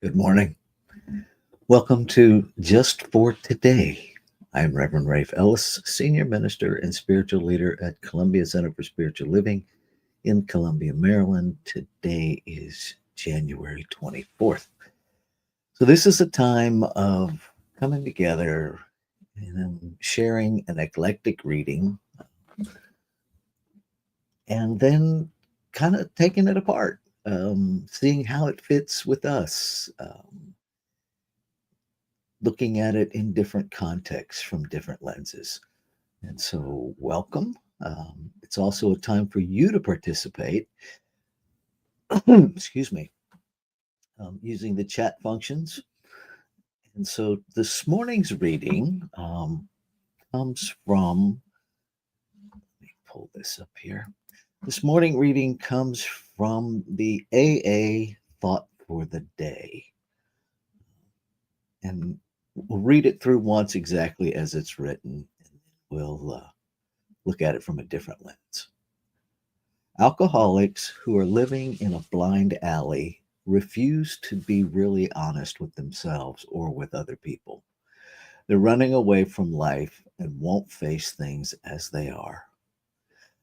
Good morning. Welcome to Just for Today. I'm Reverend Rafe Ellis, Senior Minister and Spiritual Leader at Columbia Center for Spiritual Living in Columbia, Maryland. Today is January 24th. So, this is a time of coming together and sharing an eclectic reading and then kind of taking it apart, seeing how it fits with us. Looking at it in different contexts from different lenses. And so, welcome. It's also a time for you to participate, excuse me, using the chat functions. And so, this morning's reading comes from, let me pull this up here. This morning reading comes from the AA Thought for the Day. And we'll read it through once exactly as it's written, and we'll look at it from a different lens. Alcoholics who are living in a blind alley refuse to be really honest with themselves or with other people. They're running away from life and won't face things as they are.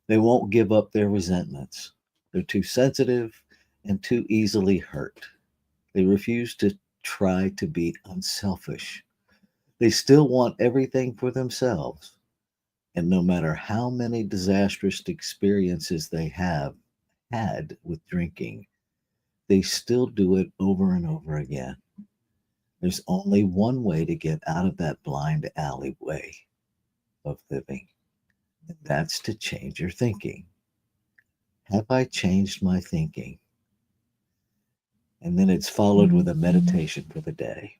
They won't give up their resentments. They're too sensitive and too easily hurt. They refuse to try to be unselfish. They still want everything for themselves. And no matter how many disastrous experiences they have had with drinking, they still do it over and over again. There's only one way to get out of that blind alleyway of living, and that's to change your thinking. Have I changed my thinking? And then it's followed with a meditation for the day.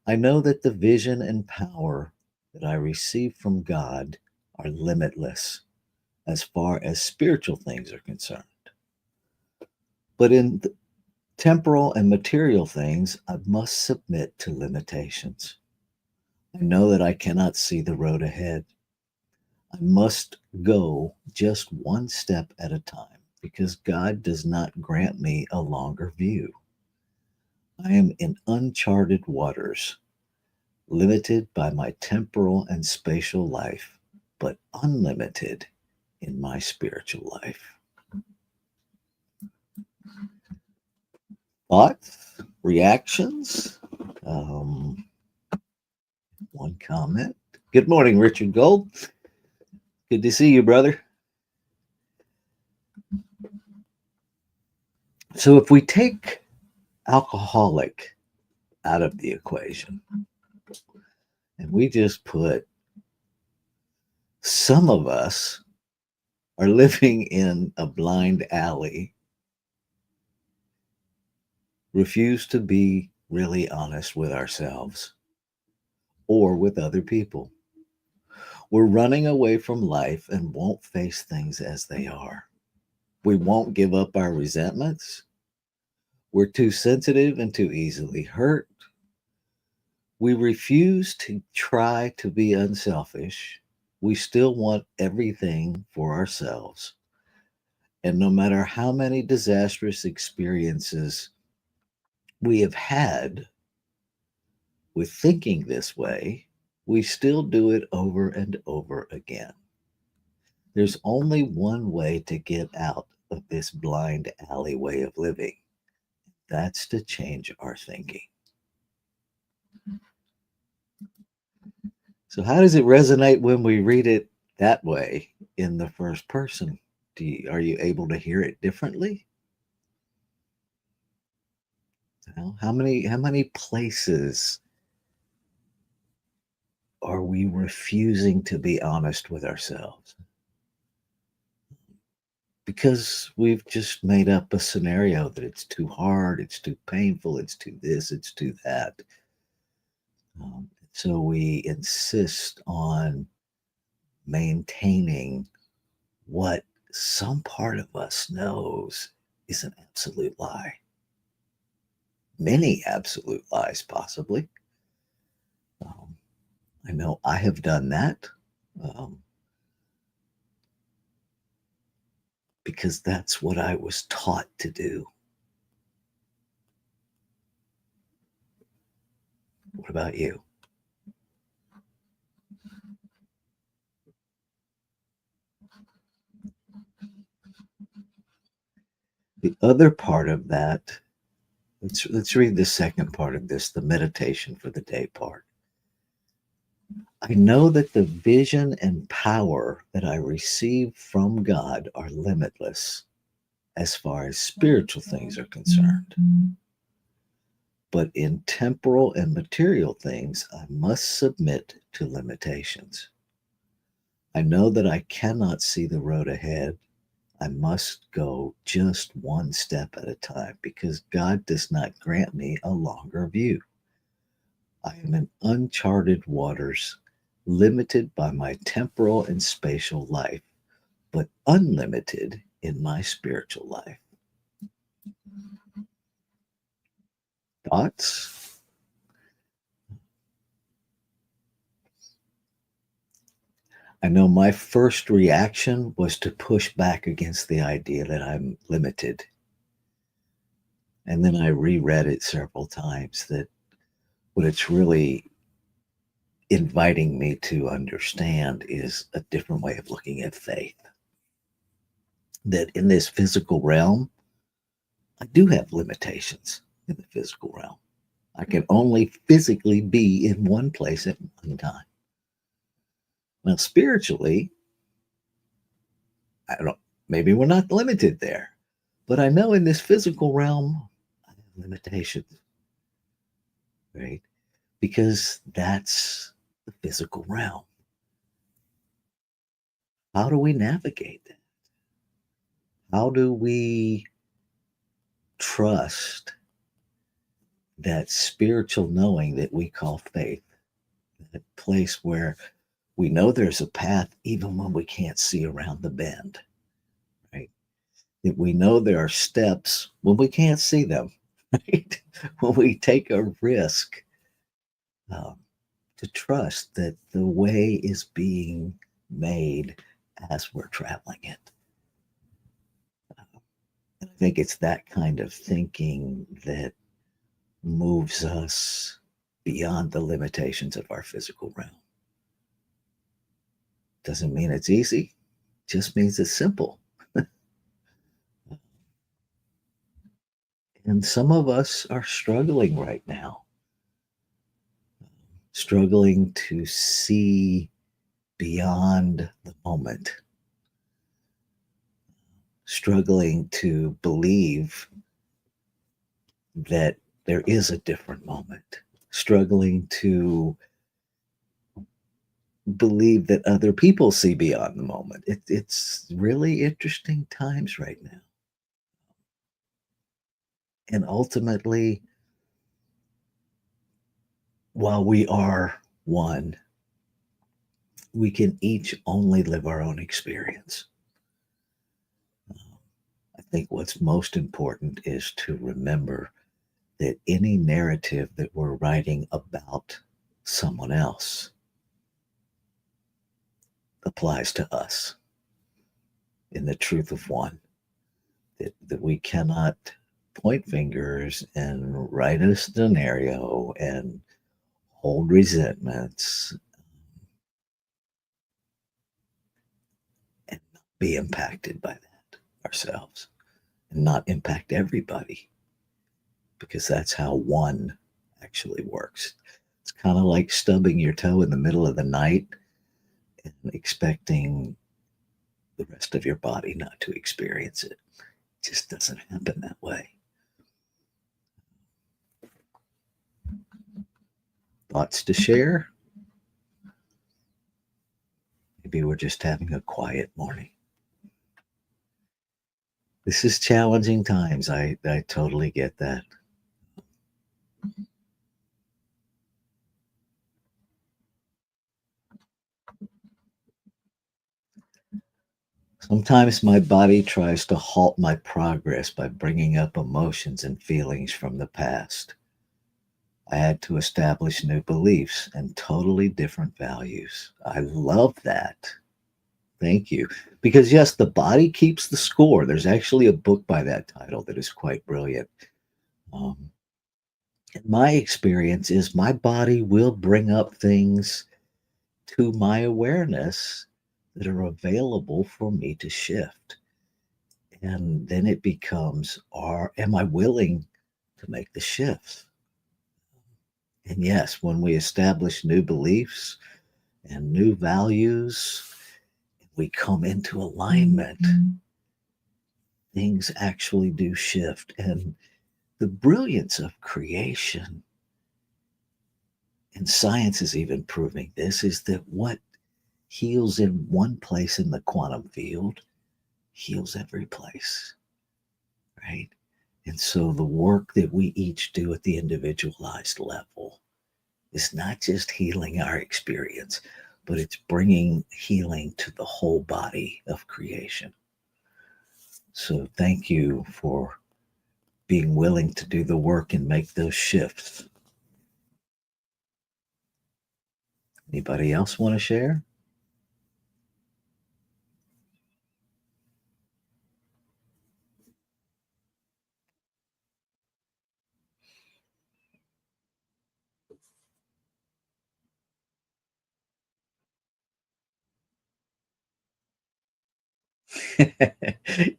I know that the vision and power that I receive from God are limitless as far as spiritual things are concerned. But in temporal and material things, I must submit to limitations. I know that I cannot see the road ahead. I must go just one step at a time because God does not grant me a longer view. I am in uncharted waters, limited by my temporal and spatial life, but unlimited in my spiritual life. Thoughts, reactions, um, one comment. Good morning, Richard Gold. Good to see you, brother. So, if we take alcoholic out of the equation and we just put some of us are living in a blind alley, refuse to be really honest with ourselves or with other people. We're running away from life and won't face things as they are. We won't give up our resentments. We're too sensitive and too easily hurt. We refuse to try to be unselfish. We still want everything for ourselves. And no matter how many disastrous experiences we have had with thinking this way, we still do it over and over again. There's only one way to get out of this blind alley way of living. That's to change our thinking. So, how does it resonate when we read it that way in the first person? Are you able to hear it differently? How many places are we refusing to be honest with ourselves? Because we've just made up a scenario that it's too hard, it's too painful, it's too this, it's too that. So we insist on maintaining what some part of us knows is an absolute lie. Many absolute lies, possibly. Um, I know I have done that um, because that's what I was taught to do. What about you? The other part of that, let's read the second part of this, the meditation for the day part. I know that the vision and power that I receive from God are limitless as far as spiritual things are concerned. But in temporal and material things, I must submit to limitations. I know that I cannot see the road ahead. I must go just one step at a time because God does not grant me a longer view. I am in uncharted waters, limited by my temporal and spatial life, but unlimited in my spiritual life. Thoughts? I know my first reaction was to push back against the idea that I'm limited. And then I reread it several times that what it's really inviting me to understand is a different way of looking at faith. That in this physical realm, I do have limitations in the physical realm. I can only physically be in one place at one time. Now, spiritually, I don't, maybe we're not limited there, but I know in this physical realm, I have limitations, right? Because that's the physical realm. How do we navigate that? How do we trust that spiritual knowing that we call faith, that place where we know there's a path even when we can't see around the bend, right? That we know there are steps when we can't see them, right? When we take a risk, um, to trust that the way is being made as we're traveling it. And I think it's that kind of thinking that moves us beyond the limitations of our physical realm. Doesn't mean it's easy, just means it's simple. And some of us are struggling right now, struggling to see beyond the moment, struggling to believe that there is a different moment, struggling to believe that other people see beyond the moment. It's really interesting times right now. And ultimately, while we are one, we can each only live our own experience. I think what's most important is to remember that any narrative that we're writing about someone else applies to us in the truth of one. That we cannot point fingers and write a scenario and hold resentments and not be impacted by that ourselves and not impact everybody because that's how one actually works. It's kind of like stubbing your toe in the middle of the night and expecting the rest of your body not to experience it. It just doesn't happen that way. Thoughts to share? Maybe we're just having a quiet morning. This is challenging times. I totally get that. Sometimes my body tries to halt my progress by bringing up emotions and feelings from the past. I had to establish new beliefs and totally different values. I love that. Thank you. Because, yes, the body keeps the score. There's actually a book by that title that is quite brilliant. Um, And my experience is my body will bring up things to my awareness that are available for me to shift. And then it becomes, am I willing to make the shifts? And yes, when we establish new beliefs and new values, we come into alignment, things actually do shift. And the brilliance of creation, and science is even proving this, is that what heals in one place in the quantum field heals every place, right? And so the work that we each do at the individualized level is not just healing our experience, but it's bringing healing to the whole body of creation. So thank you for being willing to do the work and make those shifts. Anybody else want to share?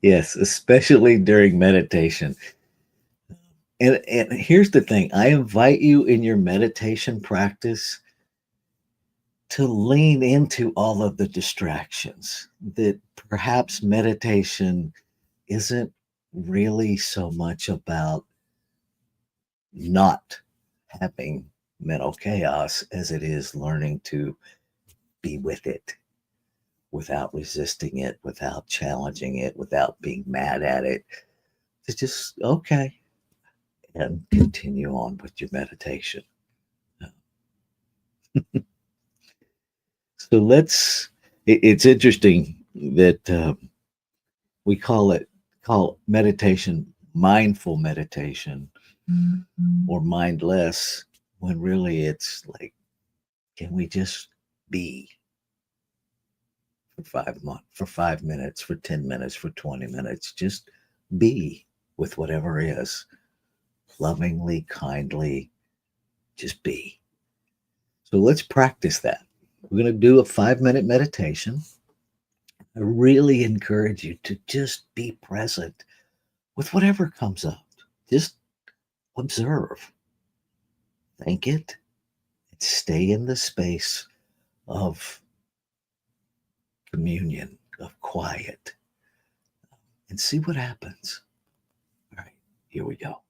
Yes, especially during meditation. And here's the thing, I invite you in your meditation practice to lean into all of the distractions, that perhaps meditation isn't really so much about not having mental chaos as it is learning to be with it without resisting it, without challenging it, without being mad at it. It's just okay and continue on with your meditation. So it's interesting that we call meditation mindful meditation or mindless, when really it's like, can we just be for 5 months, for 5 minutes, for 10 minutes, for 20 minutes? Just be with whatever is, lovingly, kindly, just be. So let's practice that. We're going to do a 5 minute meditation. I really encourage you to just be present with whatever comes up. Just observe, think it, and stay in the space of communion, of quiet, and see what happens. All right, here we go.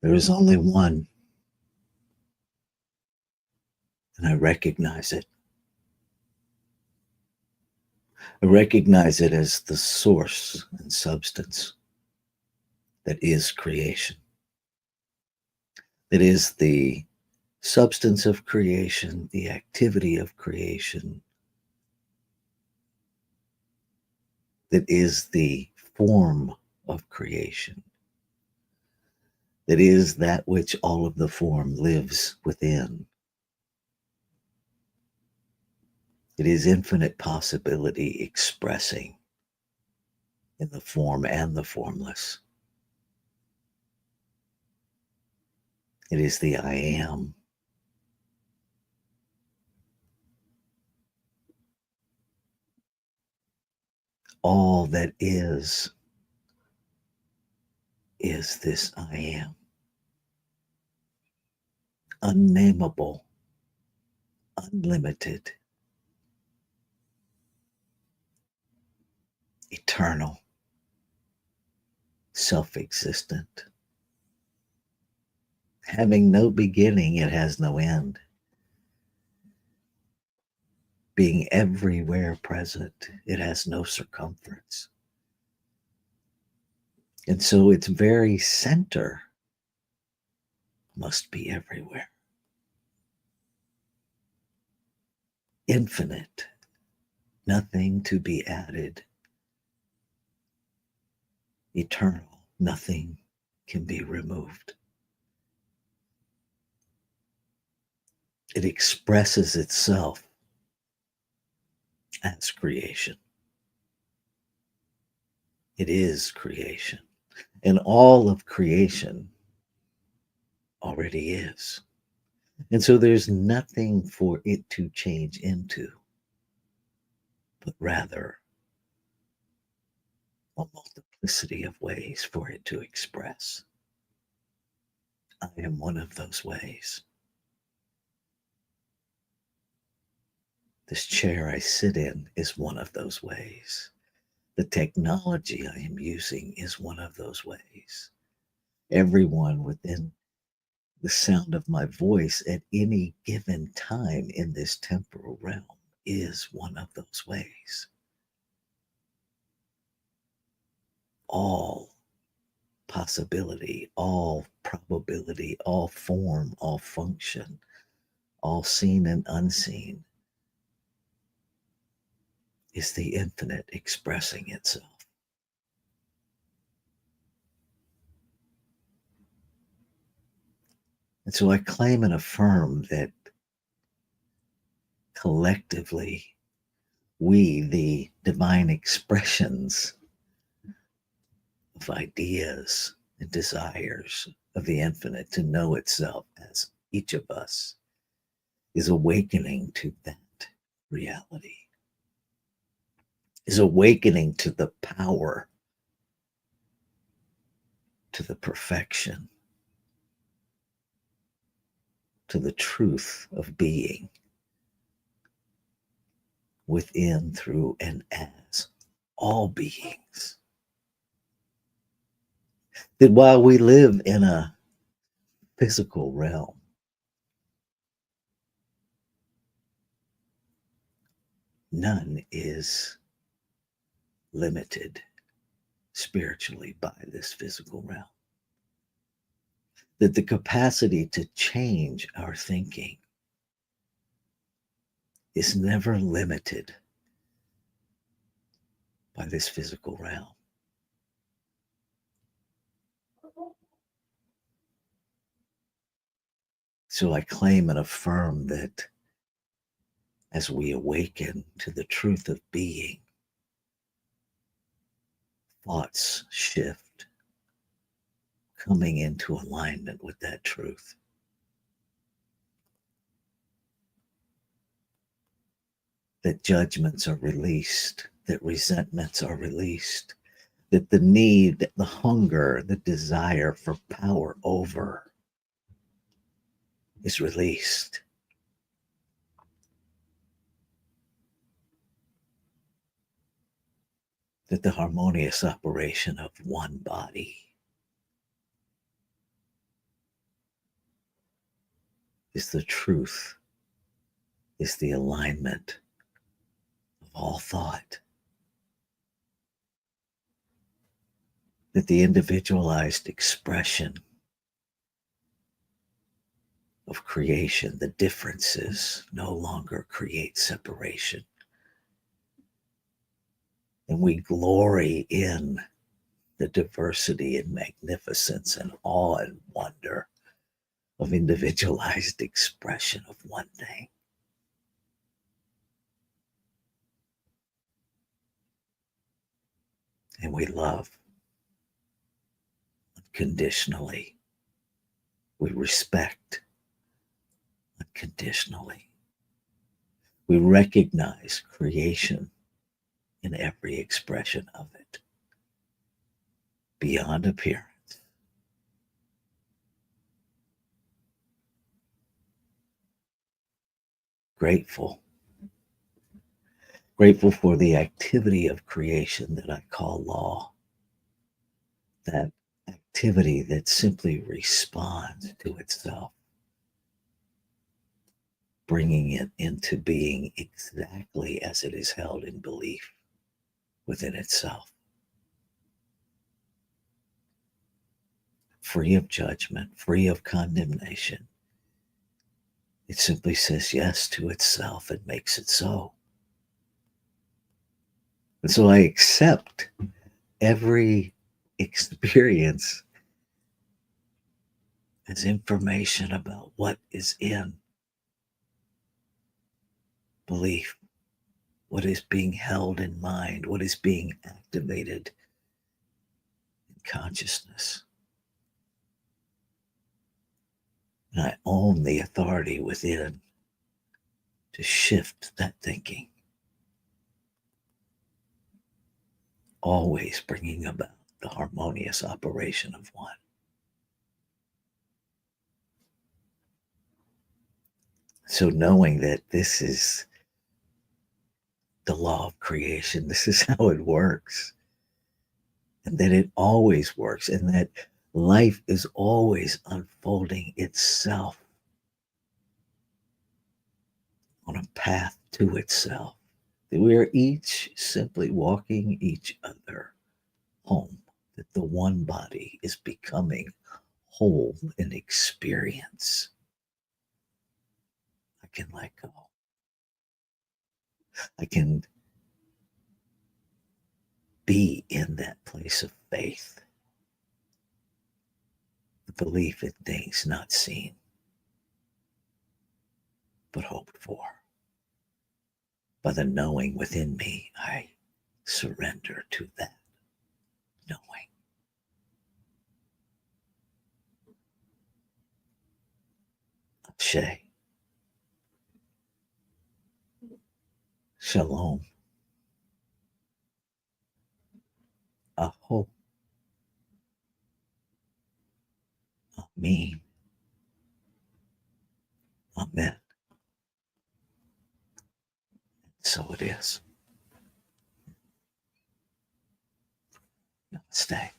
There is only one, and I recognize it. I recognize it as the source and substance that is creation, that is the substance of creation, the activity of creation, that is the form of creation, that is that which all of the form lives within. It is infinite possibility expressing in the form and the formless. It is the I am. All that is this I am. Unnameable, unlimited, eternal, self existent. Having no beginning, it has no end. Being everywhere present, it has no circumference. And so its very center must be everywhere. Infinite, nothing to be added. Eternal, nothing can be removed. It expresses itself as creation. It is creation. And all of creation already is. And so there's nothing for it to change into, but rather a multiplicity of ways for it to express. I am one of those ways. This chair I sit in is one of those ways. The technology I am using is one of those ways. Everyone within the sound of my voice at any given time in this temporal realm is one of those ways. All possibility, all probability, all form, all function, all seen and unseen is the infinite expressing itself. And so I claim and affirm that collectively, we, the divine expressions of ideas and desires of the infinite to know itself as each of us, is awakening to that reality, is awakening to the power, to the perfection, to the truth of being within, through, and as all beings. That while we live in a physical realm, none is limited spiritually by this physical realm. That the capacity to change our thinking is never limited by this physical realm. So I claim and affirm that as we awaken to the truth of being, thoughts shift, coming into alignment with that truth. That judgments are released, that resentments are released, that the need, the hunger, the desire for power over is released. That the harmonious operation of one body is the truth, is the alignment of all thought. That the individualized expression of creation, the differences no longer create separation. And we glory in the diversity and magnificence and awe and wonder of individualized expression of one thing. And we love unconditionally. We respect unconditionally. We recognize creation in every expression of it, beyond appearance. Grateful. Grateful for the activity of creation that I call law. That activity that simply responds to itself, bringing it into being exactly as it is held in belief within itself. Free of judgment, free of condemnation. It simply says yes to itself and makes it so. And so I accept every experience as information about what is in belief, what is being held in mind, what is being activated in consciousness. And I own the authority within to shift that thinking, always bringing about the harmonious operation of one. So, knowing that this is the law of creation, this is how it works, and that it always works, and that life is always unfolding itself on a path to itself, that we are each simply walking each other home, that the one body is becoming whole in experience. I can let go. I can be in that place of faith, the belief in things not seen, but hoped for. By the knowing within me, I surrender to that knowing. Ashe. Shalom. Aho. Amen. Amen. So it is. Namaste.